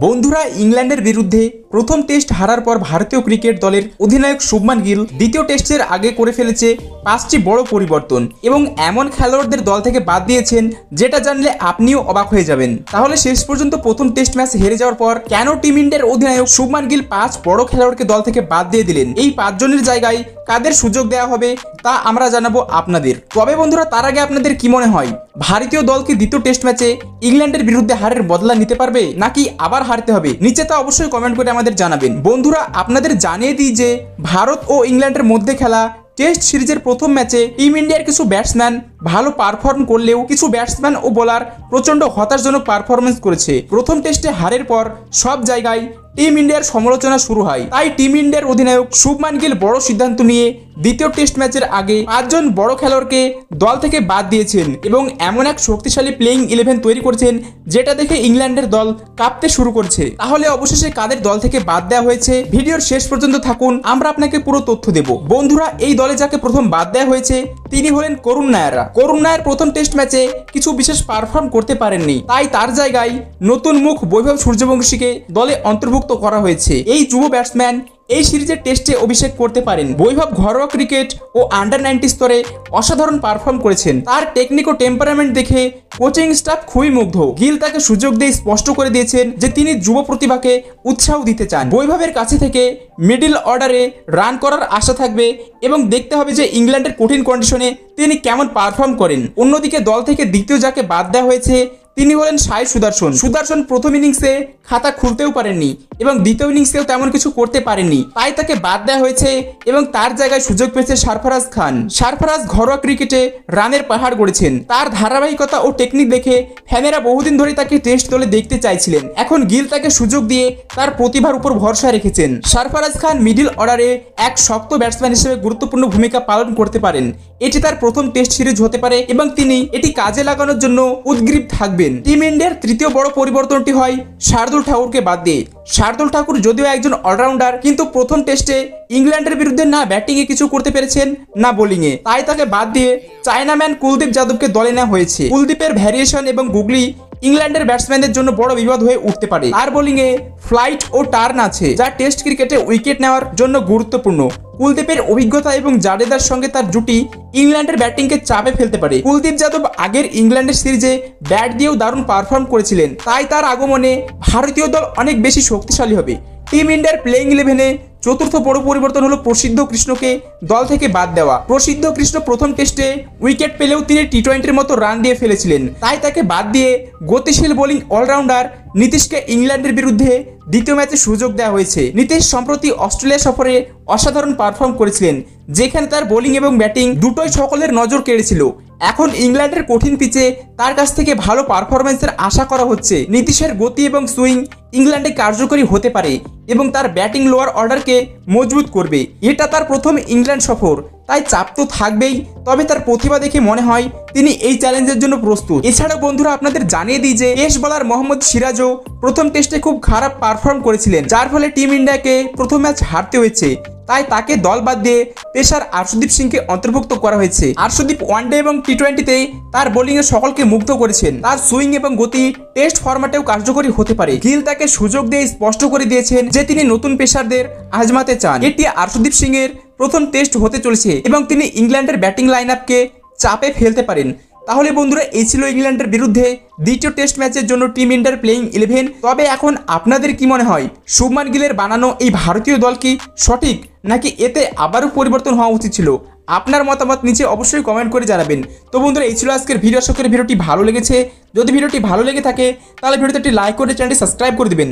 বন্ধুরা, ইংল্যান্ডের বিরুদ্ধে প্রথম টেস্ট হারার পর ভারতীয় ক্রিকেট দলের অধিনায়ক শুভমান গিল দ্বিতীয় টেস্টের আগে করে ফেলেছে 5টি বড় পরিবর্তন এবং এমন খেলোয়াড়দের দল থেকে বাদ দিয়েছেন যেটা জানলে আপনিও অবাক হয়ে যাবেন। তাহলে শেষ পর্যন্ত প্রথম টেস্ট ম্যাচ হেরে যাওয়ার পর কেন টিম ইন্ডিয়ার অধিনায়ক শুভমান গিল 5 বড় খেলোয়াড়কে দল থেকে বাদ দিয়ে দিলেন, এই 5 জনের জায়গায় কাদের সুযোগ দেওয়া হবে তা আমরা জানাবো আপনাদের। তবে বন্ধুরা, তার আগে আপনাদের কি মনে হয়, ভারতীয় দলকে দ্বিতীয় টেস্ট ম্যাচে ইংল্যান্ডের বিরুদ্ধে হারের বদলা নিতে পারবে নাকি আবার হারতে হবে? নিচে তা অবশ্যই কমেন্ট করে আমাদের জানাবেন। বন্ধুরা, আপনাদের জানিয়ে দিই যে ভারত ও ইংল্যান্ডের মধ্যে খেলা টেস্ট সিরিজের প্রথম ম্যাচে টিম ইন্ডিয়ার কিছু ব্যাটসম্যান ভালো পারফর্ম করলেও কিছু ব্যাটসম্যান ও বোলার প্রচন্ড হতাশজনক পারফরমেন্স করেছে। প্রথম টেস্টে হারের পর সব জায়গায় টিম ইন্ডিয়ার সমালোচনা শুরু হয়। তাই টিম ইন্ডিয়ার অধিনায়ক শুভমান গিল বড় সিদ্ধান্ত নিয়ে দ্বিতীয় টেস্ট ম্যাচের আগে 5 জন বড় খেলোয়াড়কে দল থেকে বাদ দিয়েছেন এবং এমন এক শক্তিশালী প্লেইং 11 তৈরি করেছেন যেটা দেখে ইংল্যান্ডের দল কাঁপতে শুরু করছে। তাহলে অবশেষে কাদের দল থেকে বাদ দেওয়া হয়েছে, ভিডিওর শেষ পর্যন্ত থাকুন, আমরা আপনাকে পুরো তথ্য দেব। বন্ধুরা, এই দলে যাকে প্রথম বাদ দেওয়া হয়েছে তিনি হলেন করুণ নায়ার। করুণ নায়ার প্রথম টেস্ট ম্যাচে কিছু বিশেষ পারফর্ম করতে পারেননি, তাই তার জায়গায় নতুন মুখ বৈভব সূর্যবংশীকে দলে অন্তর্ভুক্ত করা হয়েছে। এই যুব ব্যাটসম্যান এই সিরিজের টেস্টে অভিষেক করতে পারেন। বৈভব ঘরোয়া ক্রিকেট ও আন্ডার 90 স্তরে অসাধারণ পারফর্ম করেছেন। তার টেকনিক ও টেম্পারামেন্ট দেখে কোচিং স্টাফ খুবই মুগ্ধ। গিল তাকে সুযোগ দিয়ে স্পষ্ট করে দিয়েছেন যে তিনি যুব প্রতিভাকে উৎসাহ দিতে চান। বৈভবের কাছে থেকে মিডল অর্ডারে রান করার আশা থাকবে এবং দেখতে হবে যে ইংল্যান্ডের কঠিন কন্ডিশনে তিনি কেমন পারফর্ম করেন। অন্যদিকে দল থেকে দ্বিতীয় যাকে বাদ দেওয়া হয়েছে তিনি হলেন সাই সুদর্শন। সুদর্শন প্রথম ইনিংসে খাতা খুলতেও পারেননি এবং দ্বিতীয় ইনিংসেও তেমন কিছু করতে পারেননি, তাই তাকে বাদ দেওয়া হয়েছে এবং তার জায়গায় সুযোগ পেয়েছে সরফরাজ খান। সরফরাজ ঘরোয়া ক্রিকেটে রানের পাহাড় গড়েছেন। তার ধারাবাহিকতা ও টেকনিক দেখে ফ্যানেরা বহুদিন ধরে তাকে টেস্ট দলে দেখতে চাইছিলেন। এখন গিল তাকে সুযোগ দিয়ে তার প্রতিভার উপর ভরসা রেখেছেন। সরফরাজ খান মিডল অর্ডারে এক শক্ত ব্যাটসম্যান হিসেবে গুরুত্বপূর্ণ ভূমিকা পালন করতে পারেন। এটি তার প্রথম টেস্ট সিরিজ হতে পারে এবং তিনি এটি কাজে লাগানোর জন্য উদগ্রীব থাকবেন। টিম ইন্ডিয়ার তৃতীয় বড় পরিবর্তনটি হয় শার্দুল ঠাকুরকে বাদ দিয়ে। শার্দুল ঠাকুর যদিও একজন অলরাউন্ডার, কিন্তু প্রথম টেস্টে ইংল্যান্ডের বিরুদ্ধে না ব্যাটিংয়ে কিছু করতে পেরেছেন না বোলিংয়ে, তাই তাকে বাদ দিয়ে চায়নাম্যান কুলদীপ যাদবকে দলে নেওয়া হয়েছে। কুলদীপের ভ্যারিয়েশন এবং গুগলি ইংল্যান্ডের ব্যাটসম্যানদের জন্য বড় বিপদ হয়ে উঠতে পারে। তার বোলিংয়ে ফ্লাইট ও টার্ন আছে যা টেস্ট ক্রিকেটে উইকেট নেওয়ার জন্য গুরুত্বপূর্ণ। কুলদীপের অভিজ্ঞতা এবং জাডেজার সঙ্গে তার জুটি ইংল্যান্ডের ব্যাটিংকে চাপে ফেলতে পারে। কুলদীপ যাদব আগের ইংল্যান্ডের সিরিজে ব্যাট দিয়েও দারুণ পারফর্ম করেছিলেন, তাই তার আগমনে ভারতীয় দল অনেক বেশি শক্তিশালী হবে। টিম ইন্ডিয়ার প্লেইং 11-এ চতুর্থ বড় পরিবর্তন হলো প্রসিদ্ধ কৃষ্ণকে দল থেকে বাদ দেওয়া। প্রসিদ্ধ কৃষ্ণ প্রথম টেস্টে উইকেট পেলেও তিনি টি20-র মতো রান দিয়ে ফেলেছিলেন, তাই তাকে বাদ দিয়ে গতিশীল বোলিং অলরাউন্ডার নীতিশকে ইংল্যান্ডের বিরুদ্ধে দ্বিতীয় ম্যাচে সুযোগ দেওয়া হয়েছে। নীতিশ সম্প্রতি অস্ট্রেলিয়া সফরে অসাধারণ পারফর্ম করেছিলেন, যেখানে তার বোলিং এবং ব্যাটিং দুটোই সকলের নজর কেড়েছিল। এখন ইংল্যান্ডের কঠিন পিচে তার কাছ থেকে ভালো পারফরমেন্সের আশা করা হচ্ছে। নীতিশের গতি এবং সুইং ইংল্যান্ডে কার্যকরী হতে পারে এবং তার ব্যাটিং লোয়ার অর্ডারকে মজবুত করবে। এটা তার প্রথম ইংল্যান্ড সফর, তাই চাপ তো থাকবেই, তবে তার প্রতিভা দেখে মনে হয় তিনি এই চ্যালেঞ্জের জন্য প্রস্তুত। এছাড়াও বন্ধুরা, আপনাদের জানিয়ে দিই যে পেস বোলার মোহাম্মদ সিরাজও প্রথম টেস্টে খুব খারাপ পারফর্ম করেছিলেন, যার ফলে টিম ইন্ডিয়াকে প্রথম ম্যাচ হারতে হয়েছে। তাই তাকে দল বাদ দিয়ে পেসার আর্শদীপ সিংকে অন্তর্ভুক্ত করা হয়েছে। আর্শদীপ ওয়ানডে এবং টি20-তে তার বোলিংয়ে সকলকে মুগ্ধ করেছেন। তার সুইং এবং গতি টেস্ট ফরম্যাটেও কার্যকরী হতে পারে। গিল তাকে সুযোগ দিয়ে স্পষ্ট করে দিয়েছেন যে তিনি নতুন পেসারদের আজমাতে চান। এটি আর্শদীপ সিং এর প্রথম টেস্ট হতে চলেছে এবং তিনি ইংল্যান্ডের ব্যাটিং লাইন আপকে চাপে ফেলতে পারেন। তাহলে বন্ধুরা, এই ছিল ইংল্যান্ডের বিরুদ্ধে দ্বিতীয় টেস্ট ম্যাচের জন্য টিম ইন্ডিয়ার প্লেইং 11। তবে এখন আপনাদের কি মনে হয়, শুভমান গিলের বানানো এই ভারতীয় দল কি সঠিক নাকি এতে আবারও পরিবর্তন হওয়া উচিত ছিল? আপনার মতামত নিচে অবশ্যই কমেন্ট করে জানাবেন। তো বন্ধুরা, এই ছিল আজকের ভিডিও। আশা করি ভিডিওটি ভালো লেগেছে। যদি ভিডিওটি ভালো লেগে থাকে তাহলে ভিডিওতে একটি লাইক করে চ্যানেলটি সাবস্ক্রাইব করে দিবেন।